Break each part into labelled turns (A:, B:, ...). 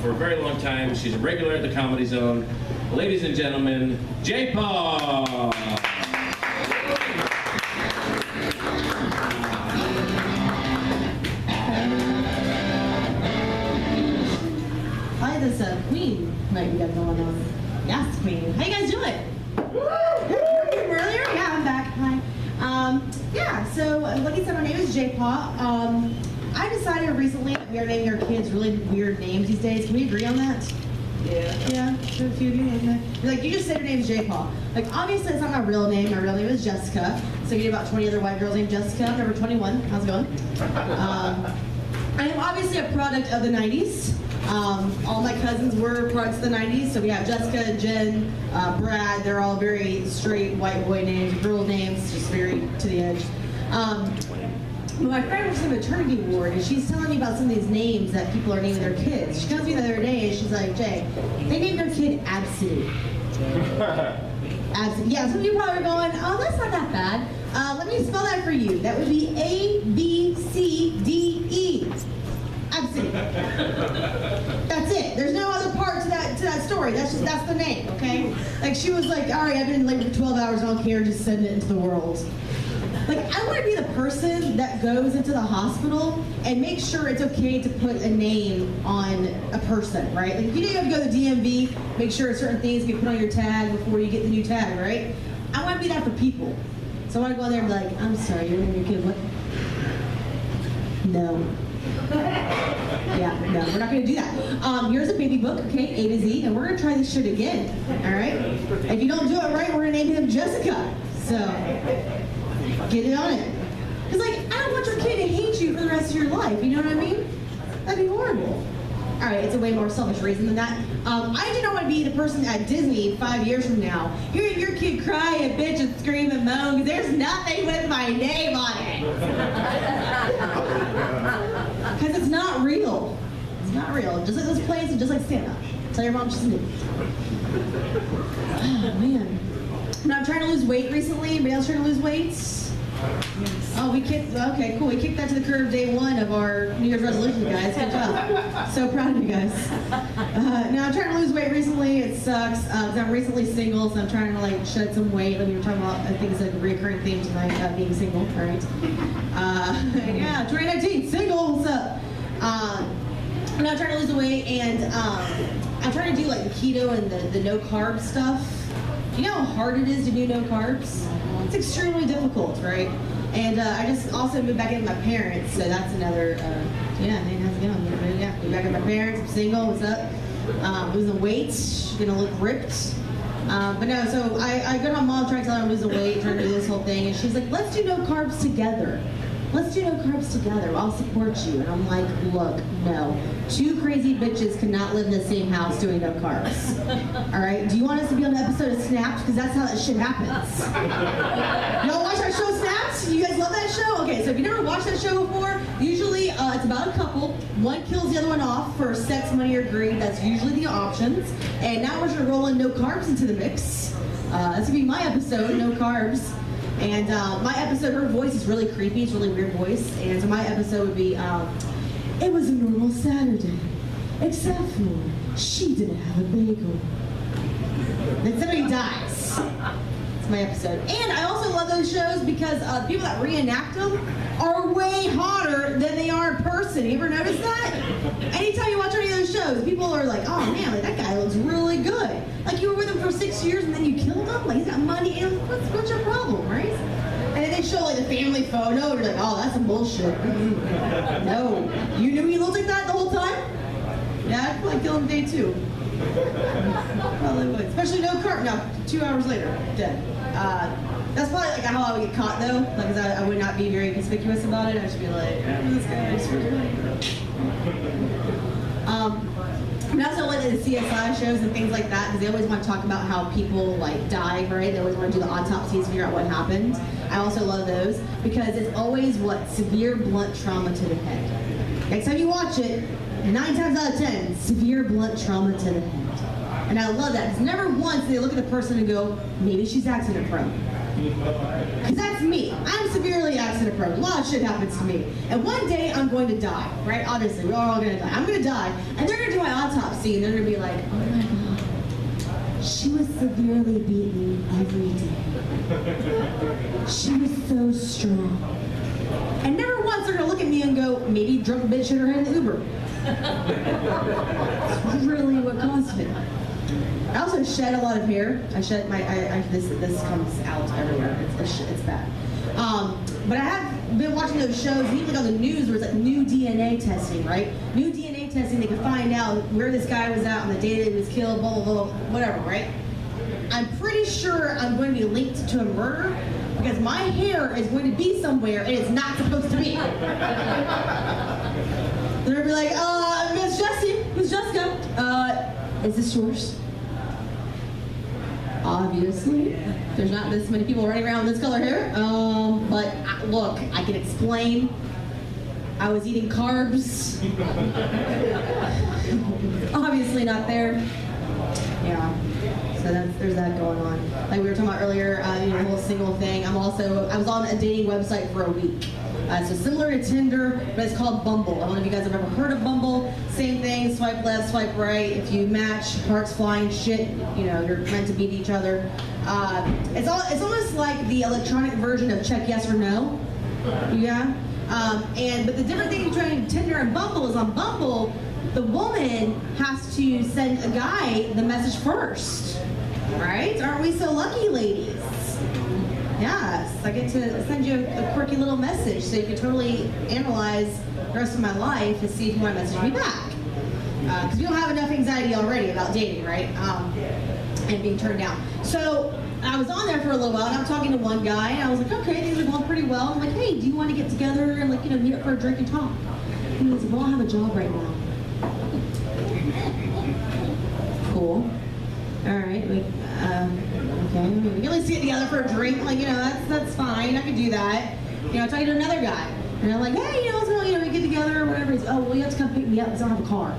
A: for a very long time. She's a regular at the Comedy Zone. Ladies and gentlemen, Jpaw!
B: Hi, this queen night we got going on. Yes, queen. How you guys doing? Earlier? Yeah, I'm back. Hi. Yeah, so like I said, my name is Jpaw. I decided recently that we are naming our kids really weird names these days. Can we agree on that?
C: Yeah.
B: Yeah, a few of you, okay. Like, you just said your name is Jpaw. Like, obviously, it's not my real name. My real name is Jessica. So you get about 20 other white girls named Jessica. I'm number 21. How's it going? I am obviously a product of the 90s. All my cousins were products of the 90s. So we have Jessica, Jen, Brad. They're all very straight white boy names, girl names, just very to the edge. My friend was in a maternity ward, and she's telling me about some of these names that people are naming their kids. She comes to me the other day, and she's like, Jay, they named their kid Absolute. Absolute. Yeah, some of you probably are going, oh, that's not that bad. Let me spell that for you. That would be A-B-C-D-E. Absolute. That's it. There's no other part to that story. That's the name, okay? Like, she was like, all right, I've been in labor for 12 hours, I don't care, just send it into the world. Like, I want to be the person that goes into the hospital and makes sure it's okay to put a name on a person, right? Like, if you know you have to go to the DMV, make sure certain things get put on your tag before you get the new tag, right? I want to be that for people. So I want to go in there and be like, I'm sorry, you're naming your kid what? No. Yeah, no, we're not going to do that. Here's a baby book, okay, A to Z, and we're going to try this shit again, all right? If you don't do it right, we're going to name him Jessica. So, get it on it. Because, like, I don't want your kid to hate you for the rest of your life, you know what I mean? That'd be horrible. All right, it's a way more selfish reason than that. I do not want to be the person at Disney 5 years from now, hearing your kid cry and bitch and scream and moan because there's nothing with my name on it. Because it's not real. It's not real. Just like those plays and just like Santa. Tell your mom she's new. Oh, man. Now, I'm trying to lose weight recently. Anybody else trying to lose weight? Yes. Oh, okay, cool. We kicked that to the curb day one of our New Year's resolution, guys. Good job. So proud of you guys. Now, I'm trying to lose weight recently. It sucks. I'm recently single, so I'm trying to, like, shed some weight. Like we were talking about, I think it's a recurring theme tonight, being single, all right? Yeah, 2019, single, what's up? Now, I'm trying to lose the weight, and I'm trying to do, like, the keto and the no-carb stuff. Do you know how hard it is to do no carbs? It's extremely difficult, right? And I just also moved back in with my parents, so that's another, yeah, man, how's it going? Yeah, moved back in with my parents, I'm single, what's up? Losing weight, gonna look ripped. But no, so I go to my mom trying to tell her I'm losing weight, trying to do this whole thing, and she's like, let's do no carbs together. Let's do no carbs together. I'll support you. And I'm like, look, no. Two crazy bitches cannot live in the same house doing no carbs. All right? Do you want us to be on an episode of Snapped? Because that's how that shit happens. Y'all watch our show Snapped? You guys love that show? Okay, so if you never watched that show before, usually it's about a couple. One kills the other one off for sex, money, or greed. That's usually the options. And now we're just rolling no carbs into the mix. That's going to be my episode, no carbs. And my episode, her voice is really creepy. It's a really weird voice. And so my episode would be, it was a normal Saturday, except for she didn't have a bagel. Then somebody dies. It's my episode. And I also love those shows because the people that reenact them are way hotter than they are in person. You ever notice that? Anytime you watch any of those shows, people are like, oh man, like, that guy looks really good. Like, you were with him for 6 years and then you killed him? Like, he's got money. And what's your problem, right? And then they show, like, the family photo, and you're like, oh, that's some bullshit. No. You knew he looked like that the whole time? Yeah, I'd probably kill him day 2. Probably would. Especially no carb. No, 2 hours later, dead. That's probably like how I would get caught though. Like, 'cause I would not be very conspicuous about it. I'd just be like, this guy is I also like the CSI shows and things like that because they always want to talk about how people like die, right? They always want to do the autopsies, figure out what happened. I also love those because it's always what? Severe blunt trauma to the head. Next time you watch it, 9 times out of 10, severe blunt trauma to the head. And I love that because never once do they look at the person and go, maybe she's accident prone. Because that's me. I'm severely accident prone. A lot of shit happens to me. And one day I'm going to die, right? Obviously, we're all going to die. I'm going to die. And they're going to do my autopsy, and they're going to be like, oh my God, she was severely beaten every day. She was so strong. And never once they're going to look at me and go, maybe drunk bitch hit her head in the Uber. That's really what caused it. I also shed a lot of hair. I shed my, this comes out everywhere. It's bad. But I have been watching those shows, usually on the news, where it's like new DNA testing, right? New DNA testing, they can find out where this guy was at on the day that he was killed, blah, blah, blah, whatever, right? I'm pretty sure I'm going to be linked to a murder because my hair is going to be somewhere and it's not supposed to be. They're going to be like, Miss Jessie, Miss Jessica, is this yours? Obviously, there's not this many people running around with this color hair. But look, I can explain. I was eating carbs. Obviously not there. Yeah. So there's that going on. Like we were talking about earlier, the whole single thing. I was on a dating website for a week. So similar to Tinder, but it's called Bumble. I don't know if you guys have ever heard of Bumble. Same thing, swipe left, swipe right. If you match, hearts flying, shit, you're meant to beat each other. It's almost like the electronic version of check yes or no. Yeah. But the different thing between Tinder and Bumble is on Bumble, the woman has to send a guy the message first. Right? Aren't we so lucky, ladies? Yes, I get to send you a quirky little message so you can totally analyze the rest of my life and see if you want to message me back. Because we don't have enough anxiety already about dating, right? And being turned down. So I was on there for a little while and I'm talking to one guy and I was like, okay, things are going pretty well. I'm like, hey, do you want to get together and meet up for a drink and talk? And he was like, well, I have a job right now. Cool. All right. Okay. We can at least get together for a drink. That's fine. I could do that. Talking to another guy. And I'm like, hey, let's go, we get together or whatever. He's, oh, well, you have to come pick me up because I don't have a car.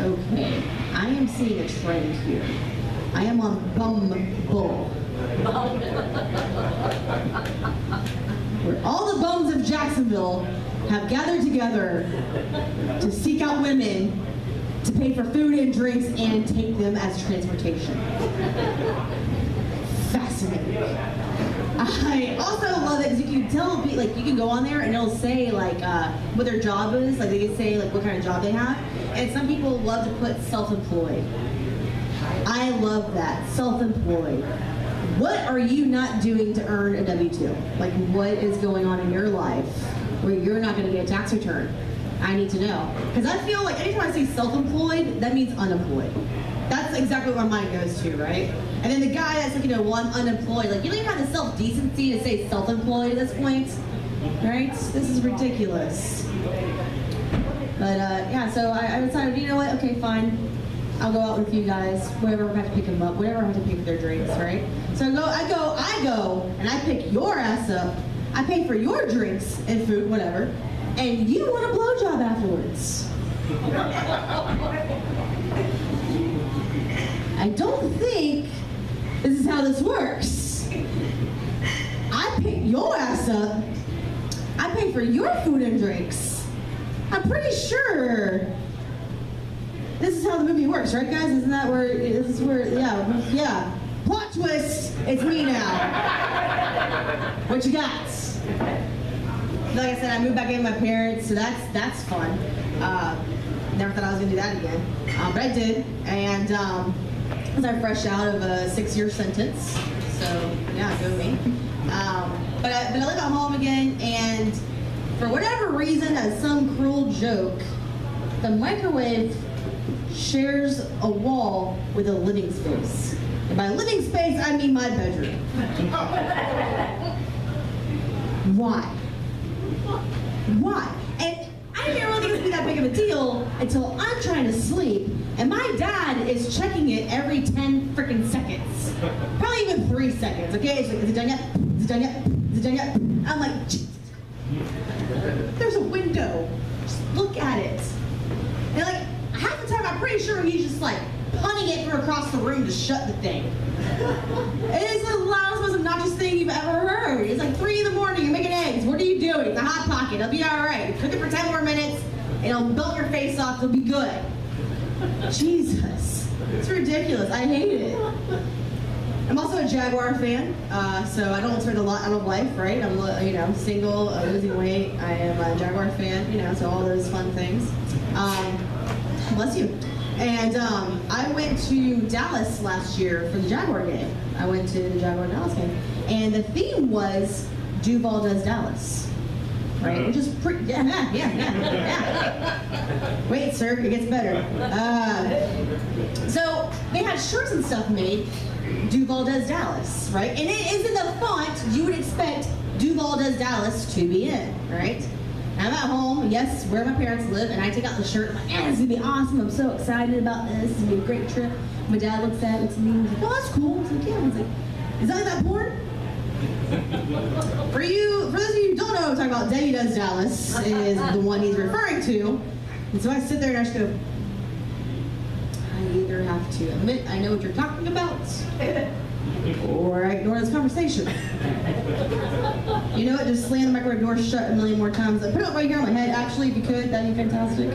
B: Okay. I am seeing a trend here. I am on Bumble. Where all the bums of Jacksonville have gathered together to seek out women to pay for food and drinks and take them as transportation. Fascinating. I also love it because you can tell, you can go on there and it'll say what their job is. They can say what kind of job they have. And some people love to put self-employed. I love that, self-employed. What are you not doing to earn a W-2? What is going on in your life where you're not going to get a tax return? I need to know. Because I feel like anytime I say self-employed, that means unemployed. That's exactly where my mind goes to, right? And then the guy that's well, I'm unemployed. You don't even have the self-decency to say self-employed at this point, right? This is ridiculous. But yeah, so I decided, you know what? Okay, fine. I'll go out with you guys. Whatever, I have to pick them up. Whatever, I have to pay for their drinks, right? So I go, and I pick your ass up. I pay for your drinks and food, whatever. And you want a blowjob afterwards. I don't think this is how this works. I pick your ass up. I pay for your food and drinks. I'm pretty sure this is how the movie works, right, guys? Yeah. Plot twist, it's me now. What you got? Like I said, I moved back in with my parents, so that's fun. Never thought I was gonna do that again, but I did. And because I'm fresh out of a 6-year sentence, so yeah, go me. But I live at home again, and for whatever reason, as some cruel joke, the microwave shares a wall with a living space. And by living space, I mean my bedroom. Why? And I didn't really think it would be that big of a deal until I'm trying to sleep, and my dad is checking it every 10 freaking seconds. Probably even 3 seconds, okay? It's is it done yet? Is it done yet? Is it done yet? I'm like, Jesus. There's a window. Just look at it. And half the time I'm pretty sure he's just punting it from across the room to shut the thing. It is the loudest, most obnoxious thing you've ever heard. It's like 3 in the morning, you're making eggs. What are you doing? It's a Hot Pocket. It'll be all right. Cook it for 10 more minutes. It'll melt your face off. It'll be good. Jesus. It's ridiculous. I hate it. I'm also a Jaguar fan, so I don't spend a lot out of life, right? I'm, single, losing weight. I am a Jaguar fan, so all those fun things. Bless you. And I went to Dallas last year for the Jaguar game. I went to the Jaguar Dallas game, and the theme was Jpaw does Dallas, right? Which is pretty, yeah. Wait, sir, it gets better. So they had shirts and stuff made. Duval does Dallas, right? And it is in the font you would expect Duval does Dallas to be in, right? I'm at home, yes, where my parents live, and I take out the shirt. I'm like, man, this is gonna be awesome. I'm so excited about this. It's gonna be a great trip. My dad looks at it, looks at me, and he's like, oh, that's cool. I was like, yeah. He's like, is that like that porn? For those of you who don't know what I'm talking about, Debbie Does Dallas is the one he's referring to. And so I sit there and I just go, I either have to admit I know what you're talking about, or I ignore this conversation. You know what? Just slam the microwave door shut a million more times. Put it right here on my head, actually, if you could. That'd be fantastic.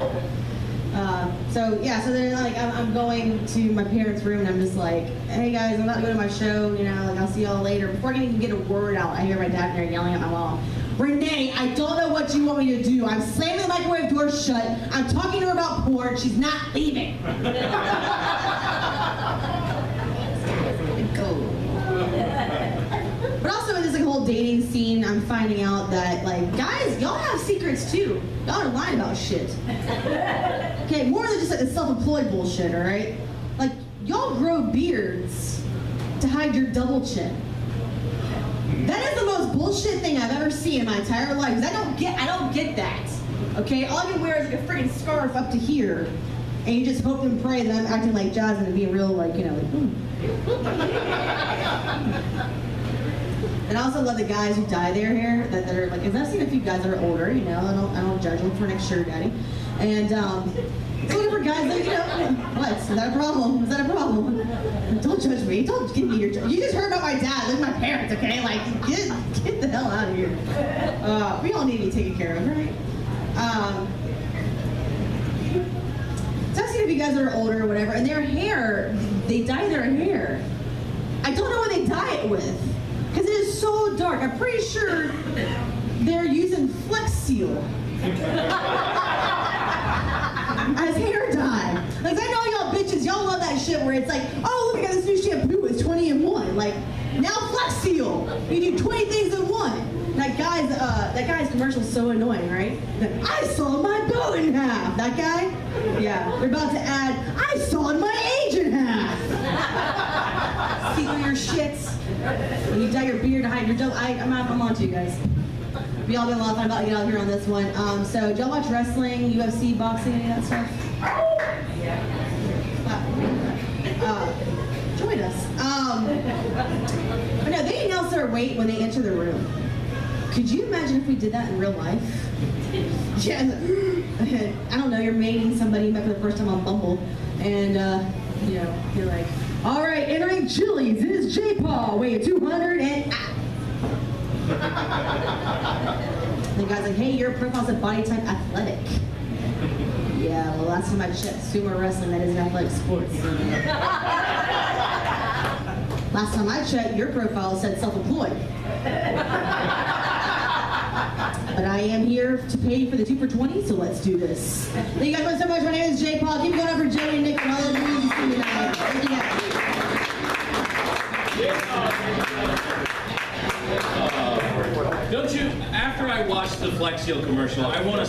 B: So then I'm going to my parents' room and I'm just like, hey guys, I'm about to go to my show, I'll see y'all later. Before I can even get a word out, I hear my dad in there yelling at my mom. Renee, I don't know what you want me to do. I'm slamming the microwave door shut. I'm talking to her about porn. She's not leaving. But also in this whole dating scene, I'm finding out that guys, y'all have secrets too. Y'all are lying about shit. Okay, more than just the self-employed bullshit, all right? Y'all grow beards to hide your double chin. That is the most bullshit thing I've ever seen in my entire life. 'Cause I don't get that. Okay, all I can wear is a freaking scarf up to here, and you just hope and pray that I'm acting like Jasmine and being real, And I also love the guys who dye their hair. That are because I've seen a few guys that are older. I don't judge them for next sugar daddy. And looking for guys that what? Is that a problem? Is that a problem? Don't judge me. Don't give me your. You just heard about my dad. Look at my parents. Okay, get the hell out of here. We all need to be taken care of, right? So I've seen a few guys that are older or whatever, and their hair, they dye their hair. I don't know what they dye it with. Because it is so dark. I'm pretty sure they're using Flex Seal as hair dye. I know y'all bitches, y'all love that shit where it's like, oh, look, I got this new shampoo, it's 20 in 1. Now Flex Seal, you do 20 things in 1. That guy's commercial is so annoying, right? I saw my bow in half. That guy? Yeah, they're about to add, I sawed my age in half. See through your shits. When you dye your beard to hide your dough, I'm on to you guys. We all been a lot of fun about to get out here on this one. So, do y'all watch wrestling, UFC, boxing, any of that stuff? Join us. But no, they announce their weight when they enter the room. Could you imagine if we did that in real life? Yeah, I don't know, you're mating somebody you met for the first time on Bumble, and you're like, all right, entering Chili's, it is Jpaw, weighing 200 and the guy's like, hey, your profile said body type athletic. Yeah, well, last time I checked, sumo wrestling, that is an athletic sport. Last time I checked, your profile said self-employed. But I am here to pay for the 2 for 20, so let's do this. Thank you guys so much. My name is Jpaw. Keep going up for Jay and Nick and all of you. See you tonight. Thank you guys.
A: Don't you, after I watched the Flex Seal commercial, I want to